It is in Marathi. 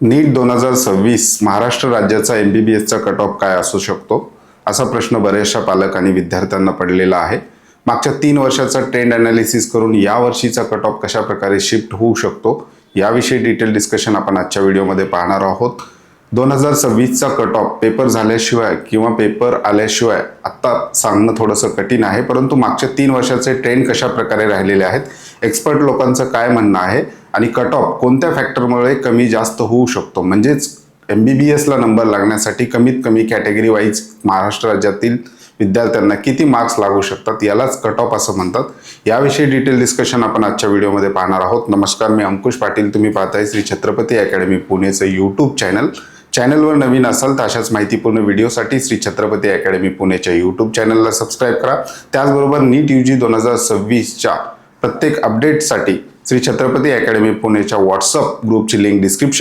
नीट 2026 महाराष्ट्र राज्याचा MBBSचा कट ऑफ काय असू शकतो असा प्रश्न बऱ्याचशा पालक आणि विद्यार्थ्यांना पडलेला आहे। मागच्या 3 वर्षाचा ट्रेंड अनालिसिस करून या वर्षीचा कट ऑफ कशा प्रकारे शिफ्ट होऊ शकतो याविषयी डिटेल डिस्कशन आपण आजच्या व्हिडिओमध्ये पाहणार आहोत। 2026चा कट ऑफ पेपर झाल्याशिवाय किंवा पेपर आल्याशिवाय आता सांगणं थोडंसं कठीण आहे, परंतु मागच्या 3 वर्षाचे ट्रेंड कशा प्रकारे राहिलेले आहेत, एक्सपर्ट लोकांचं काय म्हणणं आहे आणि कट ऑफ कोणत्या फॅक्टरमुळे कमी जास्त होऊ शकतो, म्हणजेच MBBSला नंबर लागण्यासाठी कमीत कमी कॅटेगरी वाईज महाराष्ट्र राज्यातील विद्यार्थ्यांना किती मार्क्स लागू शकतात यालाच कट ऑफ असं म्हणतात। याविषयी डिटेल डिस्कशन आपण आजच्या व्हिडिओमध्ये पाहणार आहोत। नमस्कार, मी अंकुश पाटील, तुम्ही पाहताय श्री छत्रपती अकॅडमी पुणेचं यूट्यूब चॅनलवर नवीन असाल तर अशाच माहितीपूर्ण व्हिडिओसाठी श्री छत्रपती अकॅडमी पुणेच्या यूट्यूब चॅनलला सबस्क्राईब करा। त्याचबरोबर नीट UG 2026च्या प्रत्येक अपडेटसाठी श्री छत्रपती अकॅडमी पुणेच्या व्हॉट्सअप ग्रुपची लिंक डिस्क्रिप्शन